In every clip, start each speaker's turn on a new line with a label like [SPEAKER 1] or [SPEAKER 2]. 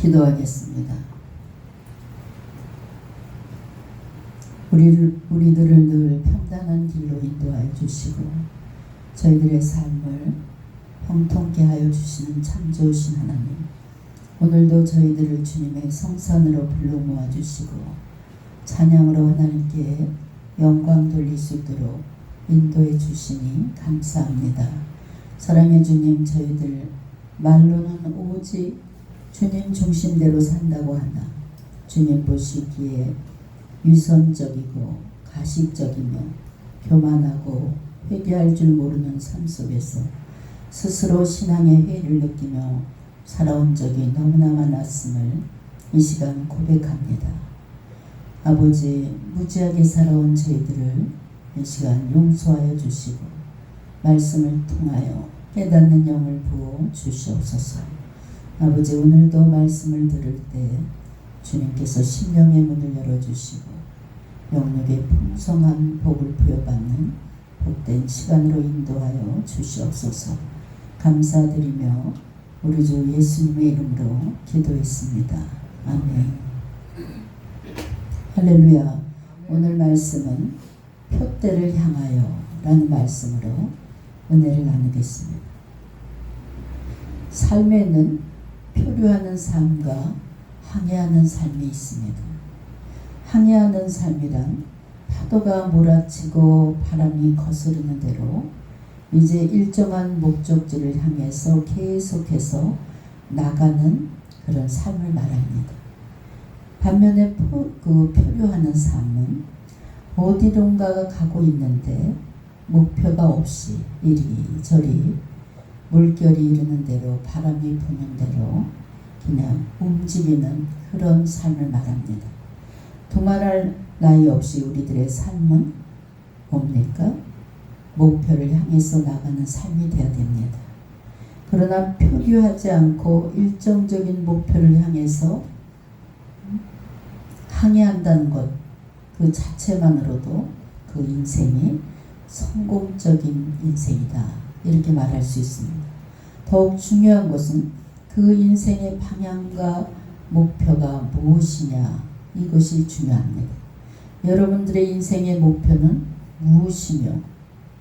[SPEAKER 1] 기도하겠습니다. 우리들을 늘 평단한 길로 인도하여 주시고 저희들의 삶을 형통케 하여 주시는 참 좋으신 하나님, 오늘도 저희들을 주님의 성산으로 불러 모아주시고 찬양으로 하나님께 영광 돌릴 수 있도록 인도해 주시니 감사합니다. 사랑의 주님, 저희들 말로는 오직 주님 중심대로 산다고 하나 주님 보시기에 위선적이고 가식적이며 교만하고 회개할 줄 모르는 삶 속에서 스스로 신앙의 회의를 느끼며 살아온 적이 너무나 많았음을 이 시간 고백합니다. 아버지, 무지하게 살아온 저희들을 이 시간 용서하여 주시고 말씀을 통하여 깨닫는 영을 부어 주시옵소서. 아버지, 오늘도 말씀을 들을 때 주님께서 심령의 문을 열어주시고 영육의 풍성한 복을 부여받는 복된 시간으로 인도하여 주시옵소서. 감사드리며 우리 주 예수님의 이름으로 기도했습니다. 아멘. 할렐루야. 오늘 말씀은 표대를 향하여 라는 말씀으로 은혜를 나누겠습니다. 삶에는 표류하는 삶과 항해하는 삶이 있습니다. 항해하는 삶이란 파도가 몰아치고 바람이 거스르는 대로 이제 일정한 목적지를 향해서 계속해서 나가는 그런 삶을 말합니다. 반면에 표류하는 삶은 어디론가 가고 있는데 목표가 없이 이리저리 물결이 이르는 대로 바람이 부는 대로 그냥 움직이는 그런 삶을 말합니다. 두말할 나위 없이 우리들의 삶은 뭡니까? 목표를 향해서 나가는 삶이 되어야 됩니다. 그러나 표류하지 않고 일정적인 목표를 향해서 항해한다는 것, 그 자체만으로도 그 인생이 성공적인 인생이다, 이렇게 말할 수 있습니다. 더욱 중요한 것은 그 인생의 방향과 목표가 무엇이냐, 이것이 중요합니다. 여러분들의 인생의 목표는 무엇이며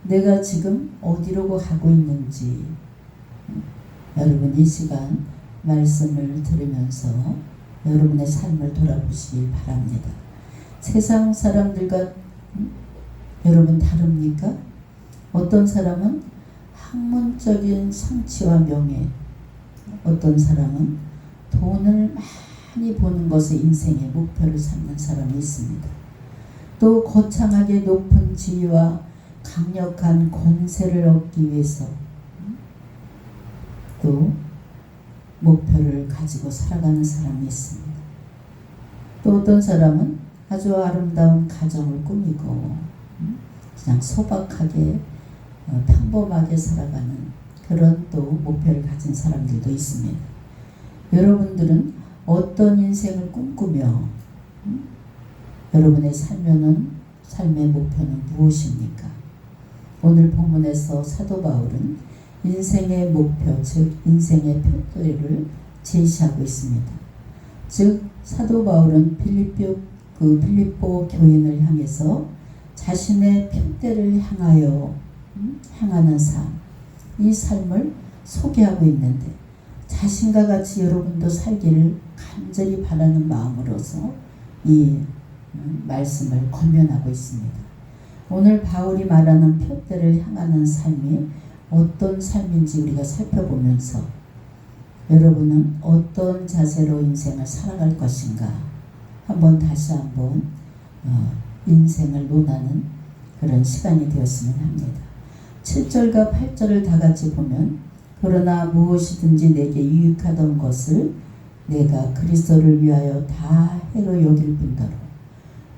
[SPEAKER 1] 내가 지금 어디로 가고 있는지 여러분 이 시간 말씀을 들으면서 여러분의 삶을 돌아보시기 바랍니다. 세상 사람들과 여러분 다릅니까? 어떤 사람은 학문적인 성취와 명예, 어떤 사람은 돈을 많이 버는 것을 인생의 목표를 삼는 사람이 있습니다. 또 거창하게 높은 지위와 강력한 권세를 얻기 위해서 또 목표를 가지고 살아가는 사람이 있습니다. 또 어떤 사람은 아주 아름다운 가정을 꾸미고 그냥 소박하게 평범하게 살아가는 그런 또 목표를 가진 사람들도 있습니다. 여러분들은 어떤 인생을 꿈꾸며 여러분의 삶의 목표는 무엇입니까? 오늘 본문에서 사도 바울은 인생의 목표, 즉 인생의 표대를 제시하고 있습니다. 즉 사도 바울은 빌립보 교인을 향해서 자신의 표대를 향하여 향하는 삶, 이 삶을 소개하고 있는데 자신과 같이 여러분도 살기를 간절히 바라는 마음으로서 이 말씀을 권면하고 있습니다. 오늘 바울이 말하는 표대를 향하는 삶이 어떤 삶인지 우리가 살펴보면서 여러분은 어떤 자세로 인생을 살아갈 것인가 다시 한번 인생을 논하는 그런 시간이 되었으면 합니다. 7절과 8절을 다 같이 보면 그러나 무엇이든지 내게 유익하던 것을 내가 그리스도를 위하여 다 해로 여길 뿐더러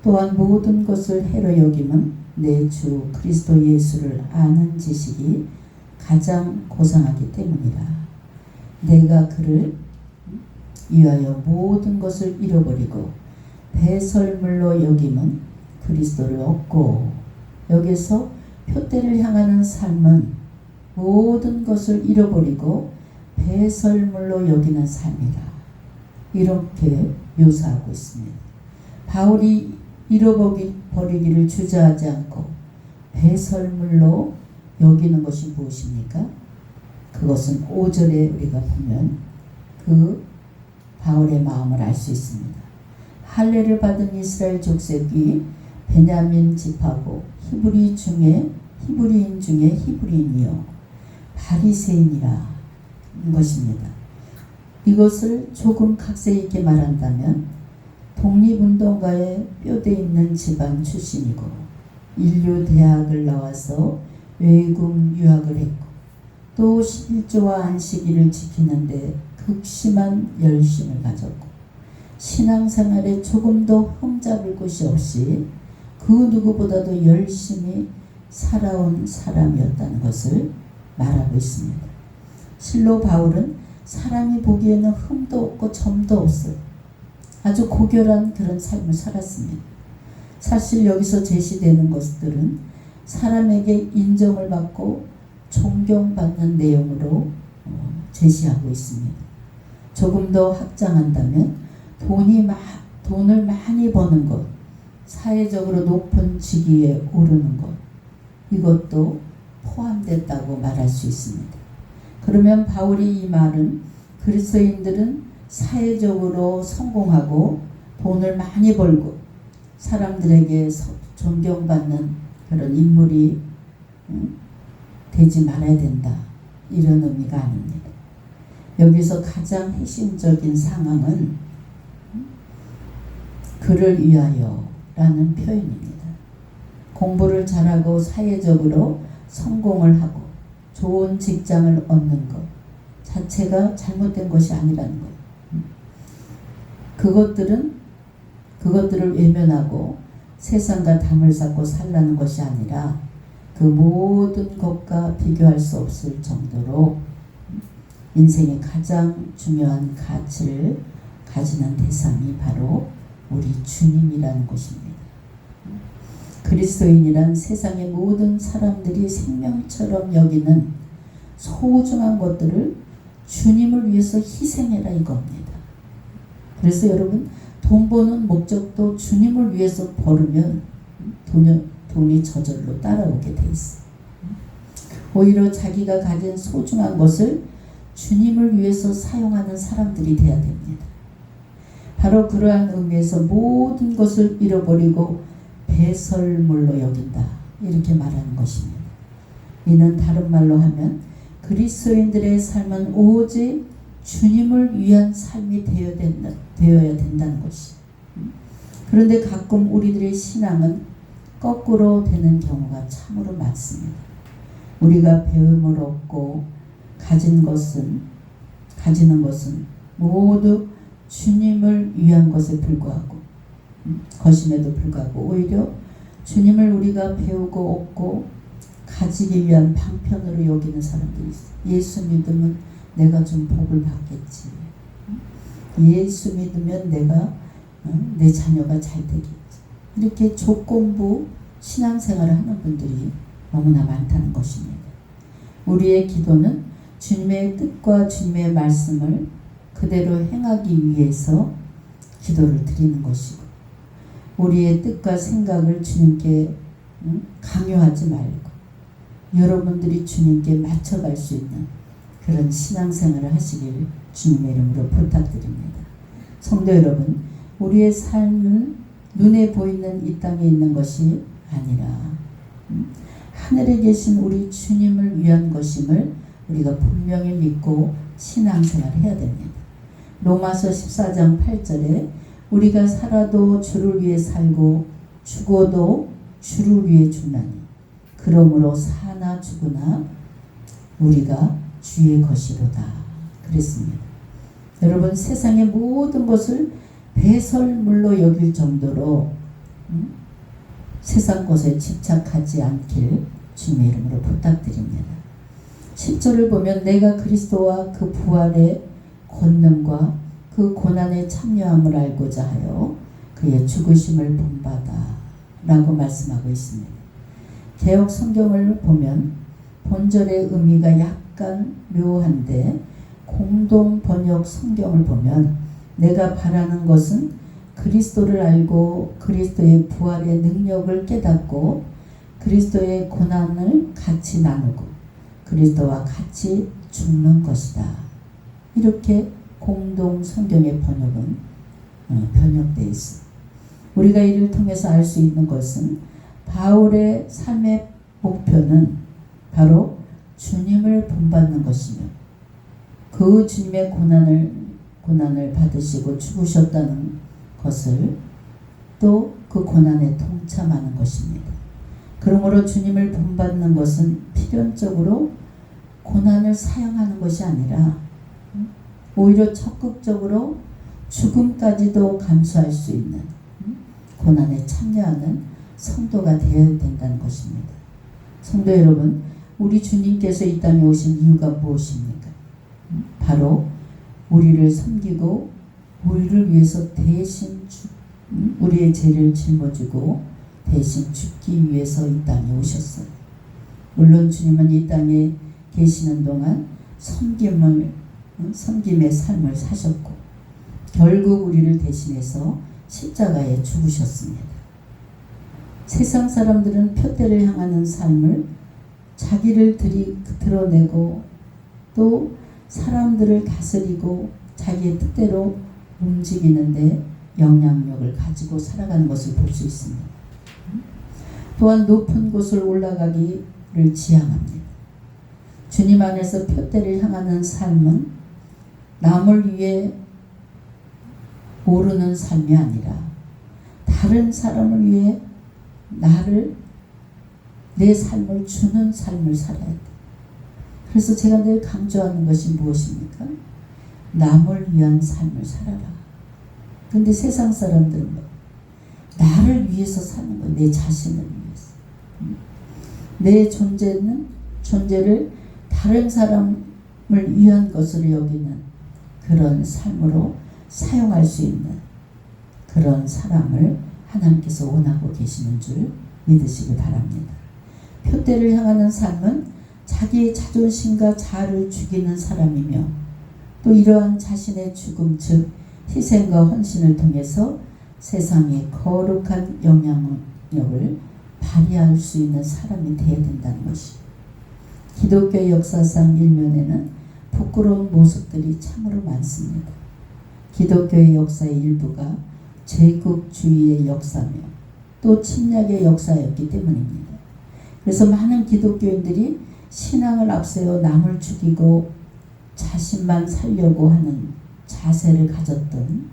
[SPEAKER 1] 또한 모든 것을 해로 여김은 내 주 그리스도 예수를 아는 지식이 가장 고상하기 때문이라. 내가 그를 위하여 모든 것을 잃어버리고 배설물로 여김은 그리스도를 얻고, 여기서 표대를 향하는 삶은 모든 것을 잃어버리고 배설물로 여기는 삶이라. 이렇게 묘사하고 있습니다. 바울이 잃어버리기를 주저하지 않고 배설물로 여기는 것이 무엇입니까? 그것은 5절에 우리가 보면 그 바울의 마음을 알 수 있습니다. 할례를 받은 이스라엘 족속이 베냐민 집하고 히브리인 중에 히브리인이요 바리새인이라 것입니다. 이것을 조금 각색 있게 말한다면 독립운동가의 뼈대 있는 집안 출신이고 인류 대학을 나와서 외국 유학을 했고 또 11조와 안식일을 지키는데 극심한 열심을 가졌고 신앙생활에 조금도 흠잡을 곳이 없이 그 누구보다도 열심히 살아온 사람이었다는 것을 말하고 있습니다. 실로 바울은 사람이 보기에는 흠도 없고 점도 없어요. 아주 고결한 그런 삶을 살았습니다. 사실 여기서 제시되는 것들은 사람에게 인정을 받고 존경받는 내용으로 제시하고 있습니다. 조금 더 확장한다면 돈을 많이 버는 것, 사회적으로 높은 직위에 오르는 것, 이것도 포함됐다고 말할 수 있습니다. 그러면 바울이 이 말은 그리스도인들은 사회적으로 성공하고 돈을 많이 벌고 사람들에게 존경받는 그런 인물이 되지 말아야 된다, 이런 의미가 아닙니다. 여기서 가장 핵심적인 상황은 그를 위하여 라는 표현입니다. 공부를 잘하고 사회적으로 성공을 하고 좋은 직장을 얻는 것 자체가 잘못된 것이 아니라는 것. 그것들을 외면하고 세상과 담을 쌓고 살라는 것이 아니라 그 모든 것과 비교할 수 없을 정도로 인생의 가장 중요한 가치를 가지는 대상이 바로 우리 주님이라는 것입니다. 그리스도인이란 세상의 모든 사람들이 생명처럼 여기는 소중한 것들을 주님을 위해서 희생해라 이겁니다. 그래서 여러분 돈 버는 목적도 주님을 위해서 벌으면 돈이 저절로 따라오게 돼 있어요. 오히려 자기가 가진 소중한 것을 주님을 위해서 사용하는 사람들이 돼야 됩니다. 바로 그러한 의미에서 모든 것을 잃어버리고 배설물로 여긴다, 이렇게 말하는 것입니다. 이는 다른 말로 하면 그리스도인들의 삶은 오직 주님을 위한 삶이 되어야 된다는 것이. 그런데 가끔 우리들의 신앙은 거꾸로 되는 경우가 참으로 많습니다. 우리가 배움을 얻고 가지는 것은 모두 주님을 위한 것에 불과하고 것임에도 불구하고 오히려 주님을 우리가 배우고 얻고 가지기 위한 방편으로 여기는 사람들이 있어요. 예수 믿으면 내가 좀 복을 받겠지. 예수 믿으면 내가 내 자녀가 잘 되겠지. 이렇게 조건부 신앙생활을 하는 분들이 너무나 많다는 것입니다. 우리의 기도는 주님의 뜻과 주님의 말씀을 그대로 행하기 위해서 기도를 드리는 것이고 우리의 뜻과 생각을 주님께 강요하지 말고 여러분들이 주님께 맞춰갈 수 있는 그런 신앙생활을 하시길 주님의 이름으로 부탁드립니다. 성도 여러분, 우리의 삶은 눈에 보이는 이 땅에 있는 것이 아니라 하늘에 계신 우리 주님을 위한 것임을 우리가 분명히 믿고 신앙생활을 해야 됩니다. 로마서 14장 8절에 우리가 살아도 주를 위해 살고 죽어도 주를 위해 죽나니 그러므로 사나 죽으나 우리가 주의 것이로다 그랬습니다. 여러분, 세상의 모든 것을 배설물로 여길 정도로 세상 것에 집착하지 않길 주님의 이름으로 부탁드립니다. 10절을 보면 내가 그리스도와 그 부활의 권능과 그 고난에 참여함을 알고자 하여 그의 죽으심을 본받아 라고 말씀하고 있습니다. 개역 성경을 보면 본절의 의미가 약간 묘한데 공동 번역 성경을 보면 내가 바라는 것은 그리스도를 알고 그리스도의 부활의 능력을 깨닫고 그리스도의 고난을 같이 나누고 그리스도와 같이 죽는 것이다. 이렇게 공동 성경의 번역은 번역되어 있습니다. 우리가 이를 통해서 알 수 있는 것은 바울의 삶의 목표는 바로 주님을 본받는 것이며 그 주님의 고난을 받으시고 죽으셨다는 것을 또 그 고난에 동참하는 것입니다. 그러므로 주님을 본받는 것은 필연적으로 고난을 사용하는 것이 아니라 오히려 적극적으로 죽음까지도 감수할 수 있는 고난에 참여하는 성도가 되어야 된다는 것입니다. 성도 여러분, 우리 주님께서 이 땅에 오신 이유가 무엇입니까? 바로 우리를 섬기고 우리를 위해서 대신 우리의 죄를 짊어지고 대신 죽기 위해서 이 땅에 오셨어요. 물론 주님은 이 땅에 계시는 동안 섬김의 삶을 사셨고 결국 우리를 대신해서 십자가에 죽으셨습니다. 세상 사람들은 표대를 향하는 삶을 자기를 드러내고 또 사람들을 다스리고 자기의 뜻대로 움직이는데 영향력을 가지고 살아가는 것을 볼 수 있습니다. 또한 높은 곳을 올라가기를 지향합니다. 주님 안에서 표대를 향하는 삶은 남을 위해 오르는 삶이 아니라 다른 사람을 위해 내 삶을 주는 삶을 살아야 돼. 그래서 제가 늘 강조하는 것이 무엇입니까? 남을 위한 삶을 살아라. 근데 세상 사람들은 나를 위해서 사는 거예요. 내 자신을 위해서. 내 존재를 다른 사람을 위한 것으로 여기는 그런 삶으로 사용할 수 있는 그런 사람을 하나님께서 원하고 계시는 줄 믿으시기 바랍니다. 표대를 향하는 삶은 자기의 자존심과 자아를 죽이는 사람이며 또 이러한 자신의 죽음 즉 희생과 헌신을 통해서 세상에 거룩한 영향력을 발휘할 수 있는 사람이 되어야 된다는 것이 기독교 역사상 일면에는 부끄러운 모습들이 참으로 많습니다. 기독교의 역사의 일부가 제국주의의 역사며 또 침략의 역사였기 때문입니다. 그래서 많은 기독교인들이 신앙을 앞세워 남을 죽이고 자신만 살려고 하는 자세를 가졌던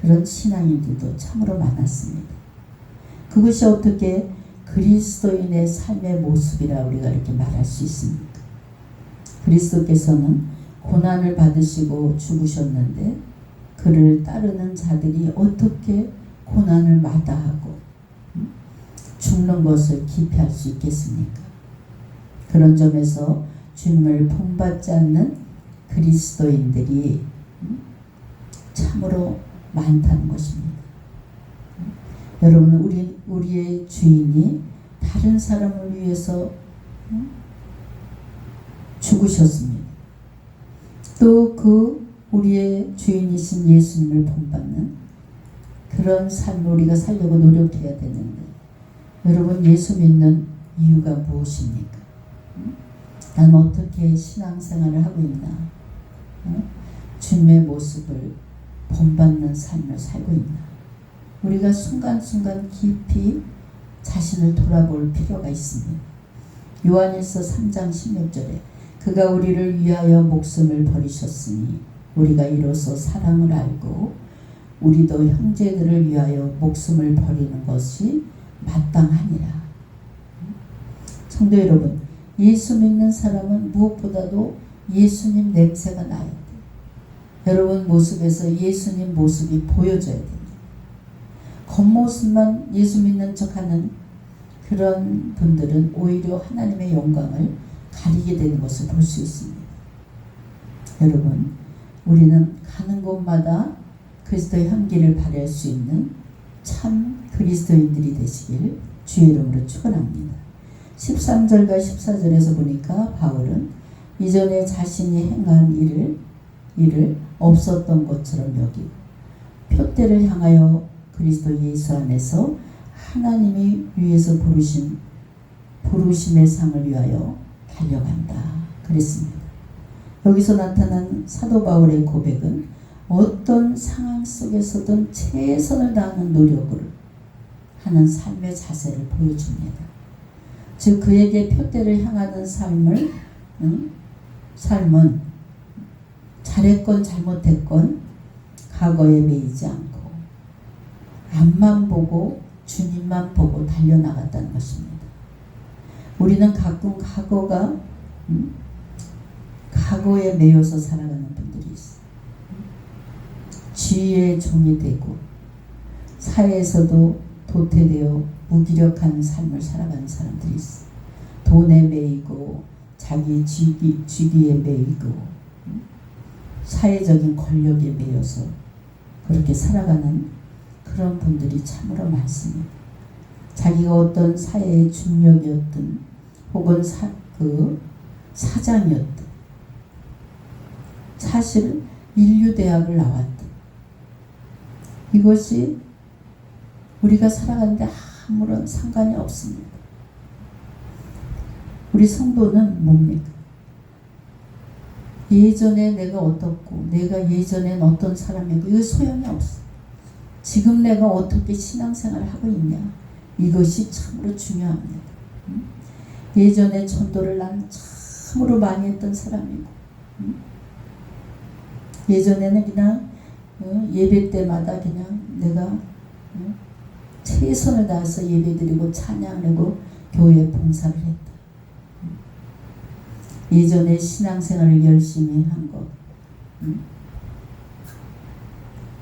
[SPEAKER 1] 그런 신앙인들도 참으로 많았습니다. 그것이 어떻게 그리스도인의 삶의 모습이라 우리가 이렇게 말할 수 있습니까? 그리스도께서는 고난을 받으시고 죽으셨는데 그를 따르는 자들이 어떻게 고난을 마다하고 죽는 것을 기피할 수 있겠습니까? 그런 점에서 주님을 본받지 않는 그리스도인들이 참으로 많다는 것입니다. 여러분, 우리의 주인이 다른 사람을 위해서 죽으셨습니다. 또 우리의 주인이신 예수님을 본받는 그런 삶을 우리가 살려고 노력해야 되는데 여러분, 예수 믿는 이유가 무엇입니까? 난 어떻게 신앙생활을 하고 있나? 주님의 모습을 본받는 삶을 살고 있나? 우리가 순간순간 깊이 자신을 돌아볼 필요가 있습니다. 요한일서 3장 16절에 그가 우리를 위하여 목숨을 버리셨으니 우리가 이로써 사랑을 알고 우리도 형제들을 위하여 목숨을 버리는 것이 마땅하니라. 성도 여러분, 예수 믿는 사람은 무엇보다도 예수님 냄새가 나야 돼요. 여러분 모습에서 예수님 모습이 보여져야 됩니다. 겉모습만 예수 믿는 척하는 그런 분들은 오히려 하나님의 영광을 가리게 되는 것을 볼 수 있습니다. 여러분, 우리는 가는 곳마다 그리스도의 향기를 발휘할 수 있는 참 그리스도인들이 되시길 주의 이름으로 축원합니다. 13절과 14절에서 보니까 바울은 이전에 자신이 행한 일을 없었던 것처럼 여기고 표대를 향하여 그리스도 예수 안에서 하나님이 위에서 부르심의 상을 위하여 달려간다 그랬습니다. 여기서 나타난 사도 바울의 고백은 어떤 상황 속에서든 최선을 다하는 노력을 하는 삶의 자세를 보여줍니다. 즉 그에게 표대를 향하는 삶은 잘했건 잘못했건 과거에 매이지 않고 앞만 보고 주님만 보고 달려나갔다는 것입니다. 우리는 가끔 과거에 매여서 살아가는 분들이 있어요. 지혜의 종이 되고 사회에서도 도태되어 무기력한 삶을 살아가는 사람들이 있어요. 돈에 매이고 자기 직위에 매이고 사회적인 권력에 매여서 그렇게 살아가는 그런 분들이 참으로 많습니다. 자기가 어떤 사회의 중력이었든 혹은 사장이었든 사실 인류대학을 나왔든 이것이 우리가 살아가는데 아무런 상관이 없습니다. 우리 성도는 뭡니까? 예전에 내가 어떻고 내가 예전엔 어떤 사람이고 이거 소용이 없어. 지금 내가 어떻게 신앙생활을 하고 있냐 이것이 참으로 중요합니다. 예전에 전도를 난 참으로 많이 했던 사람이고 예전에는 그냥 예배 때마다 그냥 내가 최선을 다해서 예배드리고 찬양하고 교회 봉사를 했다. 예전에 신앙생활을 열심히 한 것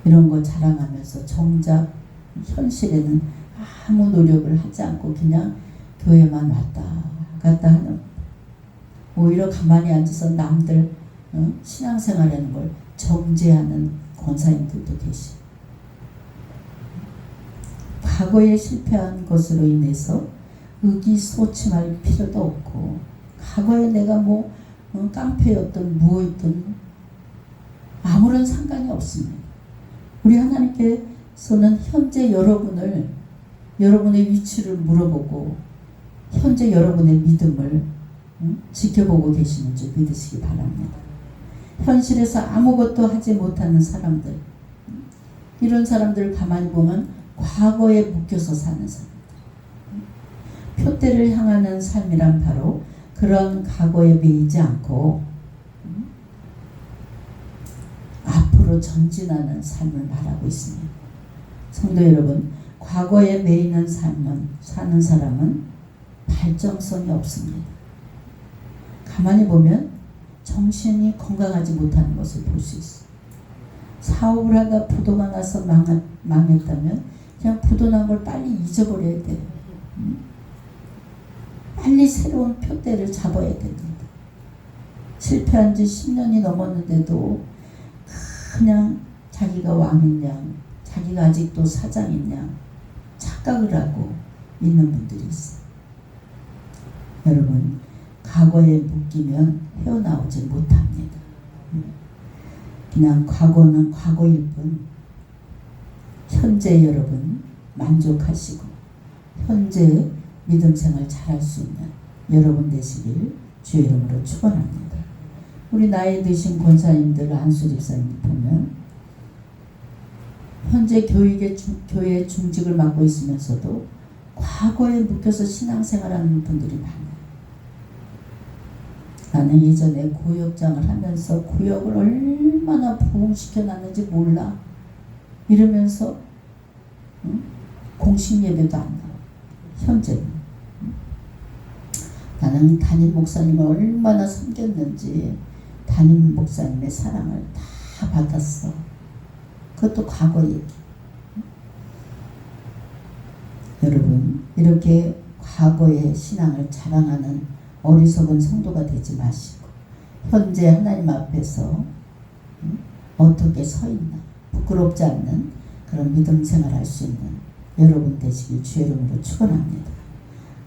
[SPEAKER 1] 이런 거 자랑하면서 정작 현실에는 아무 노력을 하지 않고 그냥 교회만 왔다 갔다 하는, 오히려 가만히 앉아서 남들 신앙생활하는 걸 정죄하는 권사님들도 계시고, 과거에 실패한 것으로 인해서 의기소침할 필요도 없고, 과거에 내가 깡패였던 무엇이든 아무런 상관이 없습니다. 우리 하나님께서는 현재 여러분의 위치를 물어보고 현재 여러분의 믿음을 지켜보고 계시는 줄 믿으시기 바랍니다. 현실에서 아무것도 하지 못하는 사람들, 이런 사람들을 가만히 보면 과거에 묶여서 사는 사람들, 표대를 향하는 삶이란 바로 그런 과거에 매이지 않고 앞으로 전진하는 삶을 말하고 있습니다. 성도 여러분, 과거에 매이는 사는 사람은 발전성이 없습니다. 가만히 보면 정신이 건강하지 못하는 것을 볼 수 있어요. 사업을 하다 부도가 나서 망했다면 그냥 부도 난 걸 빨리 잊어버려야 돼요. 빨리 새로운 표대를 잡아야 됩니다. 실패한 지 10년이 넘었는데도 그냥 자기가 왕인 양, 자기가 아직도 사장인 양 착각을 하고 있는 분들이 있어요. 여러분, 과거에 묶이면 헤어나오지 못합니다. 그냥 과거는 과거일 뿐, 현재 여러분 만족하시고 현재 믿음 생활 잘할 수 있는 여러분 되시길 주의 이름으로 축원합니다. 우리 나이 드신 권사님들, 안수 집사님 보면 현재 교회의 중직을 맡고 있으면서도 과거에 묶여서 신앙생활하는 분들이 많아요. 나는 예전에 구역장을 하면서 구역을 얼마나 부흥시켜놨는지 몰라 이러면서 공식 예배도 안 나와. 현재는 나는 담임 목사님을 얼마나 섬겼는지 담임 목사님의 사랑을 다 받았어. 그것도 과거 얘기. 여러분, 이렇게 과거의 신앙을 자랑하는 어리석은 성도가 되지 마시고 현재 하나님 앞에서 어떻게 서 있나, 부끄럽지 않는 그런 믿음 생활할 수 있는 여러분 되시길 주의 이름으로 축원합니다.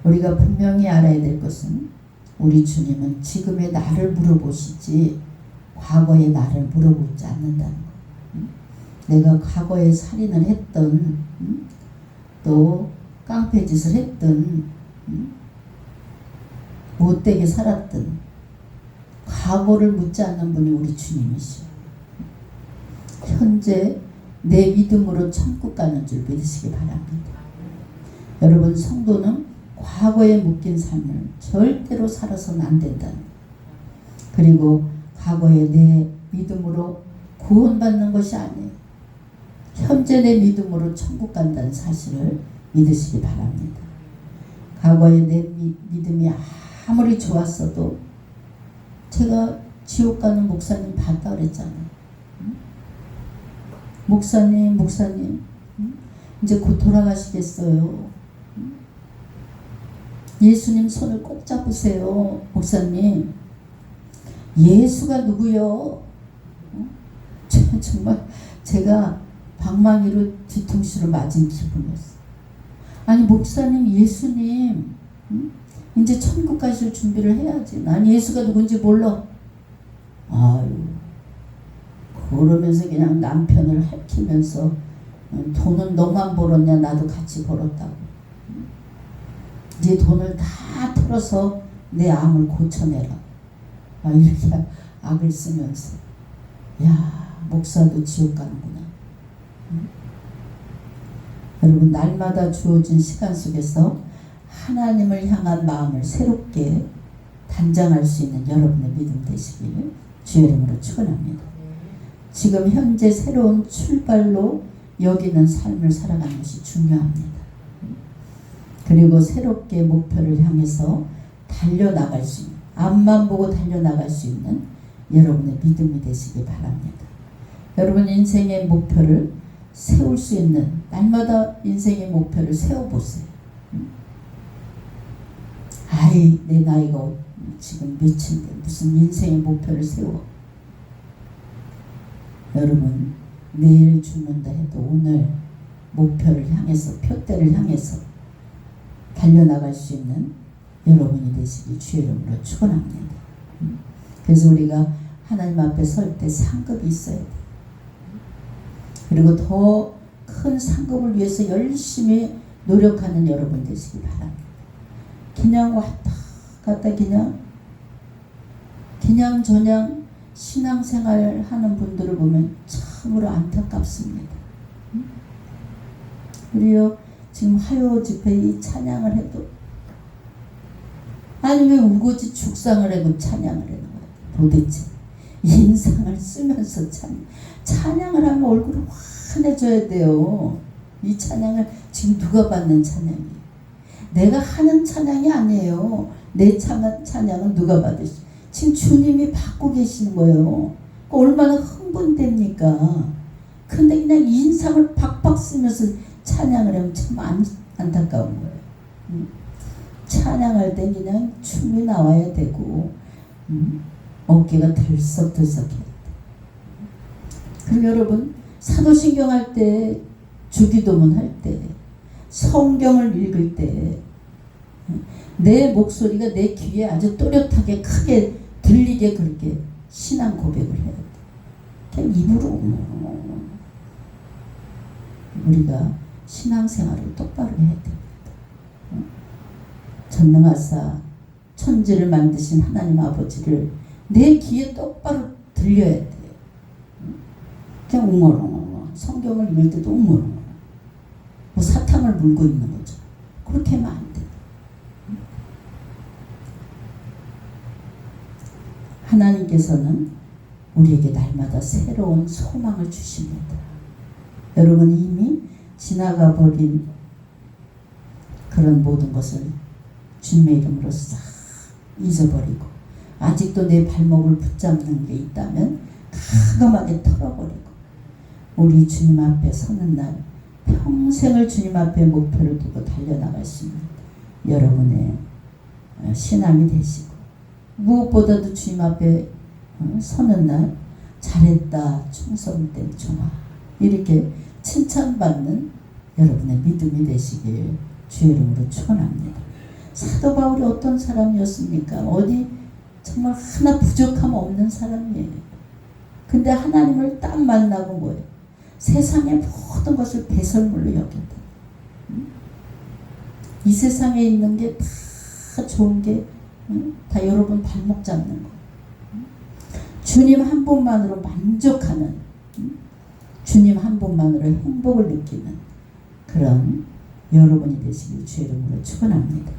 [SPEAKER 1] 우리가 분명히 알아야 될 것은 우리 주님은 지금의 나를 물어보시지 과거의 나를 물어보지 않는다는 것. 내가 과거에 살인을 했던 또 깡패짓을 했던 못되게 살았던 과거를 묻지 않는 분이 우리 주님이시오. 현재 내 믿음으로 천국 가는 줄 믿으시기 바랍니다. 여러분, 성도는 과거에 묶인 삶을 절대로 살아서는 안 된다. 그리고 과거에 내 믿음으로 구원받는 것이 아니에요. 현재 내 믿음으로 천국 간다는 사실을 믿으시기 바랍니다. 과거에 내 믿음이 아무리 좋았어도 제가 지옥 가는 목사님 봤다 그랬잖아요. 목사님 이제 곧 돌아가시겠어요. 예수님 손을 꼭 잡으세요. 목사님, 예수가 누구요? 정말 제가 방망이로 뒤통수로 맞은 기분이었어요. 아니 목사님, 예수님 이제 천국 가실 준비를 해야지. 난 예수가 누군지 몰라. 아유, 그러면서 그냥 남편을 핥히면서 돈은 너만 벌었냐, 나도 같이 벌었다고. 이제 돈을 다 털어서 내 암을 고쳐내라. 이렇게 악을 쓰면서, 야, 목사도 지옥 가는구나. 여러분, 날마다 주어진 시간 속에서 하나님을 향한 마음을 새롭게 단장할 수 있는 여러분의 믿음 되시길 주의 이름으로 축원합니다. 지금 현재 새로운 출발로 여기는 삶을 살아가는 것이 중요합니다. 그리고 새롭게 목표를 향해서 달려나갈 수 있는, 앞만 보고 달려나갈 수 있는 여러분의 믿음이 되시기 바랍니다. 여러분, 인생의 목표를 세울 수 있는, 날마다 인생의 목표를 세워보세요. 아이, 내 나이가 지금 몇인데 무슨 인생의 목표를 세워. 여러분, 내일 죽는다 해도 오늘 목표를 향해서, 표대를 향해서 달려나갈 수 있는 여러분이 되시길 주의 이름으로 축원합니다. 그래서 우리가 하나님 앞에 설 때 상급이 있어야 돼요. 그리고 더 큰 상급을 위해서 열심히 노력하는 여러분 되시기 바랍니다. 그냥 왔다 갔다 그냥 저냥 신앙생활 하는 분들을 보면 참으로 안타깝습니다. 우리요, 지금 화요 집회 이 찬양을 해도, 아니 왜 우거지 죽상을 해도 찬양을 하는 거야. 도대체 인상을 쓰면서 찬양을 하면 얼굴을 환해져야 돼요. 이 찬양을 지금 누가 받는 찬양이에요? 내가 하는 찬양이 아니에요. 내 찬양은 누가 받으시? 지금 주님이 받고 계시는 거예요. 얼마나 흥분됩니까? 근데 그냥 인상을 박박 쓰면서 찬양을 하면 참 안타까운 거예요. 찬양할 때 그냥 춤이 나와야 되고, 어깨가 들썩들썩해야 돼. 그럼 여러분, 사도신경 할 때, 주기도문 할 때, 성경을 읽을 때 내 목소리가 내 귀에 아주 또렷하게 크게 들리게 그렇게 신앙 고백을 해야 돼. 그냥 입으로 우리가 신앙생활을 똑바로 해야 됩니다. 전능하사 천지를 만드신 하나님 아버지를 내 귀에 똑바로 들려야 돼요. 그냥 웅얼웅얼 성경을 읽을 때도 웅얼웅얼 뭐 사탕을 물고 있는 거죠. 그렇게 하면 안 돼요. 하나님께서는 우리에게 날마다 새로운 소망을 주십니다. 여러분, 이미 지나가 버린 그런 모든 것을 주님의 이름으로 싹 잊어버리고, 아직도 내 발목을 붙잡는 게 있다면 가감하게 털어버리고, 우리 주님 앞에 서는 날 평생을 주님 앞에 목표를 두고 달려나갈 수 있는 여러분의 신앙이 되시고, 무엇보다도 주님 앞에 서는 날 잘했다 충성된 종아, 이렇게 칭찬받는 여러분의 믿음이 되시길 주의 이름으로 축원합니다. 사도 바울이 어떤 사람이었습니까? 어디 정말 하나 부족함 없는 사람이에요. 근데 하나님을 딱 만나고 뭐예요? 세상의 모든 것을 배설물로 여긴다. 이 세상에 있는 게 다 좋은 게 다 여러분 발목 잡는 거. 주님 한 분만으로 만족하는, 주님 한 분만으로 행복을 느끼는 그런 여러분이 되시길 주의 이름으로 축원합니다.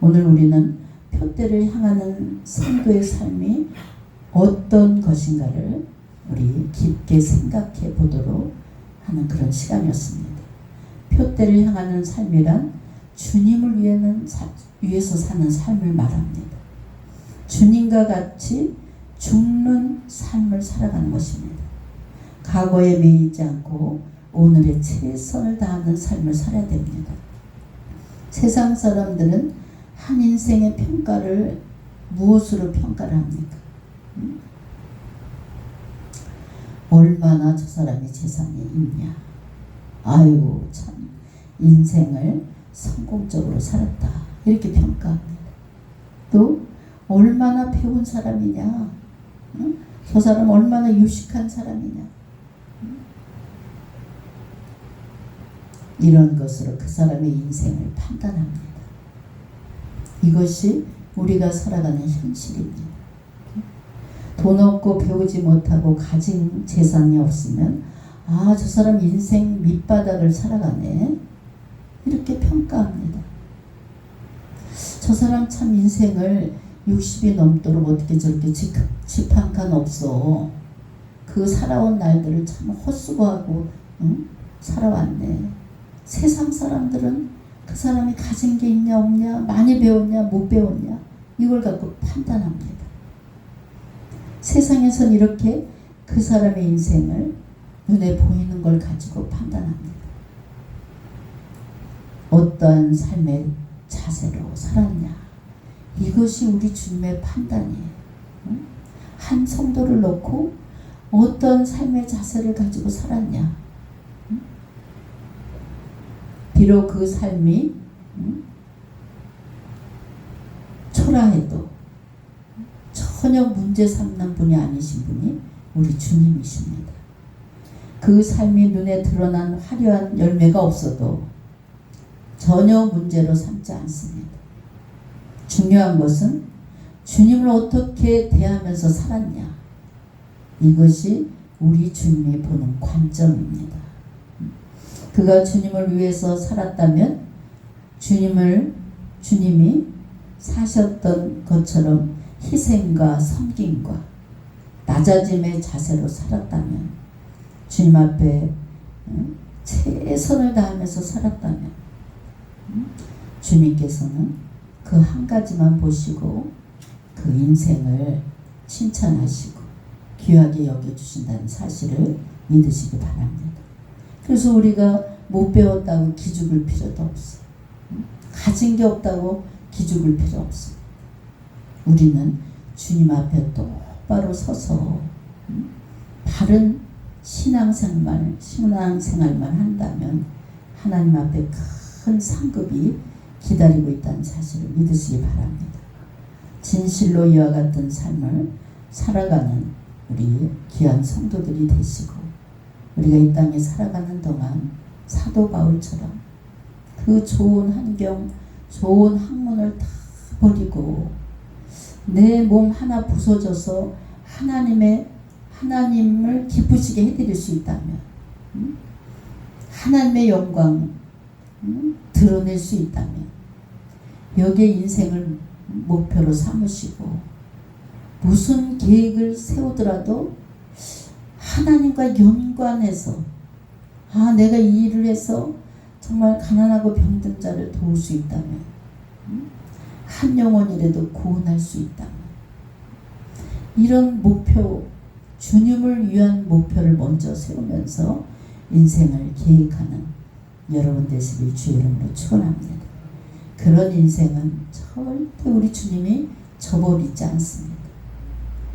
[SPEAKER 1] 오늘 우리는 표대를 향하는 성도의 삶이 어떤 것인가를 우리 깊게 생각해 보도록 하는 그런 시간이었습니다. 표대를 향하는 삶이란 주님을 위해서 사는 삶을 말합니다. 주님과 같이 죽는 삶을 살아가는 것입니다. 과거에 매이지 않고 오늘에 최선을 다하는 삶을 살아야 됩니다. 세상 사람들은 한 인생의 평가를 무엇으로 평가를 합니까? 얼마나 저 사람이 재산이 있냐. 아이고 참 인생을 성공적으로 살았다. 이렇게 평가합니다. 또 얼마나 배운 사람이냐. 저 사람 얼마나 유식한 사람이냐. 이런 것으로 그 사람의 인생을 판단합니다. 이것이 우리가 살아가는 현실입니다. 돈 없고 배우지 못하고 가진 재산이 없으면 아, 저 사람 인생 밑바닥을 살아가네. 이렇게 평가합니다. 저 사람 참 인생을 60이 넘도록 어떻게 저렇게 집 한 칸 없어. 그 살아온 날들을 참 헛수고하고 살아왔네. 세상 사람들은 그 사람이 가진 게 있냐 없냐, 많이 배웠냐 못 배웠냐, 이걸 갖고 판단합니다. 세상에선 이렇게 그 사람의 인생을 눈에 보이는 걸 가지고 판단합니다. 어떠한 삶의 자세로 살았냐, 이것이 우리 주님의 판단이에요. 한 성도를 놓고 어떤 삶의 자세를 가지고 살았냐. 비록 그 삶이 초라해도 전혀 문제 삼는 분이 아니신 분이 우리 주님이십니다. 그 삶이 눈에 드러난 화려한 열매가 없어도 전혀 문제로 삼지 않습니다. 중요한 것은 주님을 어떻게 대하면서 살았냐. 이것이 우리 주님이 보는 관점입니다. 그가 주님을 위해서 살았다면 주님이 사셨던 것처럼 희생과 섬김과 낮아짐의 자세로 살았다면, 주님 앞에 최선을 다하면서 살았다면 주님께서는 그 한 가지만 보시고 그 인생을 칭찬하시고 귀하게 여겨주신다는 사실을 믿으시기 바랍니다. 그래서 우리가 못 배웠다고 기죽을 필요도 없어. 가진 게 없다고 기죽을 필요 없어. 우리는 주님 앞에 똑바로 서서 바른 신앙생활만 한다면 하나님 앞에 큰 상급이 기다리고 있다는 사실을 믿으시기 바랍니다. 진실로 이와 같은 삶을 살아가는 우리 귀한 성도들이 되시고, 우리가 이 땅에 살아가는 동안 사도 바울처럼 그 좋은 환경, 좋은 학문을 다 버리고 내 몸 하나 부서져서 하나님을 기쁘시게 해드릴 수 있다면, 하나님의 영광 드러낼 수 있다면, 여기에 인생을 목표로 삼으시고 무슨 계획을 세우더라도 하나님과 연관해서 내가 이 일을 해서 정말 가난하고 병든 자를 도울 수 있다면, 한 영혼이라도 구원할 수 있다면, 이런 목표, 주님을 위한 목표를 먼저 세우면서 인생을 계획하는 여러분 되시길 주의 이름으로 축원합니다. 그런 인생은 절대 우리 주님이 저버리지 않습니다.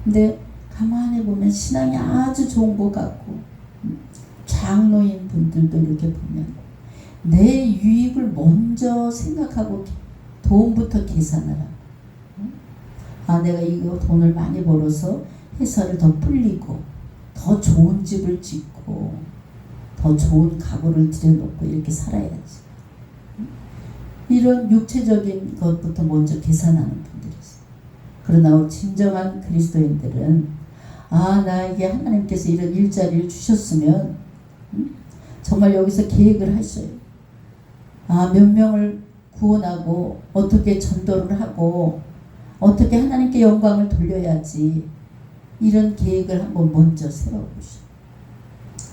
[SPEAKER 1] 근데 가만히 보면 신앙이 아주 좋은 것 같고, 장로인 분들도 이렇게 보면 내 유익을 먼저 생각하고 돈부터 계산을 하고, 내가 이거 돈을 많이 벌어서 회사를 더 불리고 더 좋은 집을 짓고 더 좋은 각오를 들여놓고 이렇게 살아야지. 이런 육체적인 것부터 먼저 계산하는 분들이 있어요. 그러나 진정한 그리스도인들은 나에게 하나님께서 이런 일자리를 주셨으면 정말 여기서 계획을 하셔요. 몇 명을 구원하고 어떻게 전도를 하고 어떻게 하나님께 영광을 돌려야지, 이런 계획을 한번 먼저 세워보시오.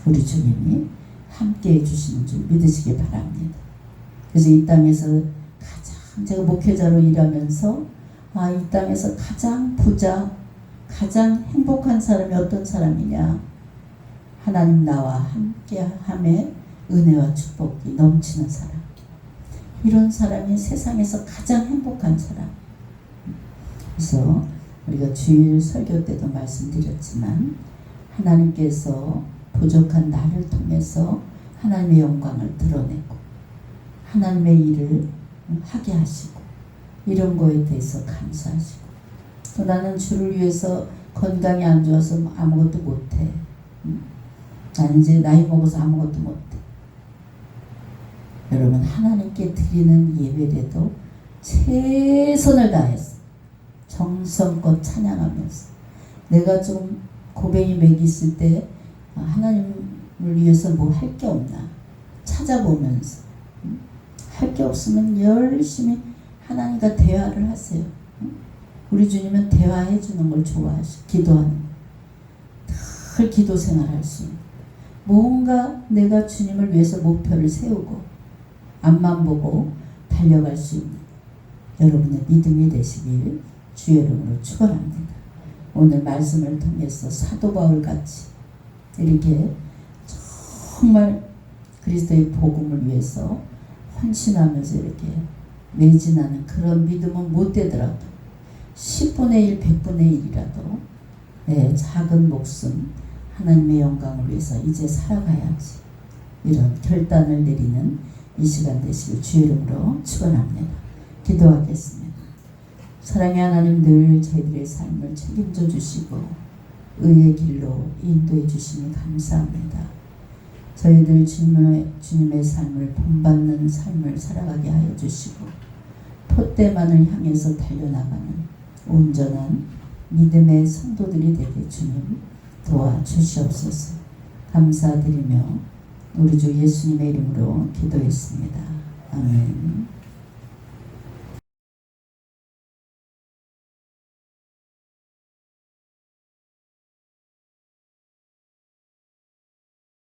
[SPEAKER 1] 우리 주님이 함께 해주시는 줄 믿으시기 바랍니다. 그래서 이 땅에서 가장, 제가 목회자로 일하면서 이 땅에서 가장 부자, 가장 행복한 사람이 어떤 사람이냐, 하나님 나와 함께함에 은혜와 축복이 넘치는 사람, 이런 사람이 세상에서 가장 행복한 사람. 그래서 우리가 주일 설교 때도 말씀드렸지만 하나님께서 부족한 나를 통해서 하나님의 영광을 드러내고 하나님의 일을 하게 하시고, 이런 거에 대해서 감사하시고, 또 나는 주를 위해서 건강이 안 좋아서 아무것도 못해. 나는 이제 나이 먹어서 아무것도 못해. 여러분, 하나님께 드리는 예배에도 최선을 다해서 정성껏 찬양하면서, 내가 좀 고백이 맥이 있을 때 하나님을 위해서 뭐 할 게 없나 찾아보면서, 할 게 없으면 열심히 하나님과 대화를 하세요. 우리 주님은 대화해 주는 걸 좋아하시고, 기도하는 늘 기도 생활할 수 있는, 뭔가 내가 주님을 위해서 목표를 세우고 앞만 보고 달려갈 수 있는 여러분의 믿음이 되시길 주의 이름으로 축원합니다. 오늘 말씀을 통해서 사도 바울 같이 이렇게 정말 그리스도의 복음을 위해서 헌신하면서 이렇게 매진하는 그런 믿음은 못 되더라도 10분의 1, 100분의 1이라도 작은 목숨 하나님의 영광을 위해서 이제 살아가야지, 이런 결단을 내리는 이 시간 되시길 주의 이름으로 축원합니다. 기도하겠습니다. 사랑의 하나님, 늘 저희들의 삶을 책임져 주시고 의의 길로 인도해 주시니 감사합니다. 저희들 주님의 삶을 본받는 삶을 살아가게 하여 주시고 폿대만을 향해서 달려나가는 온전한 믿음의 성도들이 되게 주님 도와주시옵소서. 감사드리며 우리 주 예수님의 이름으로 기도했습니다. 아멘.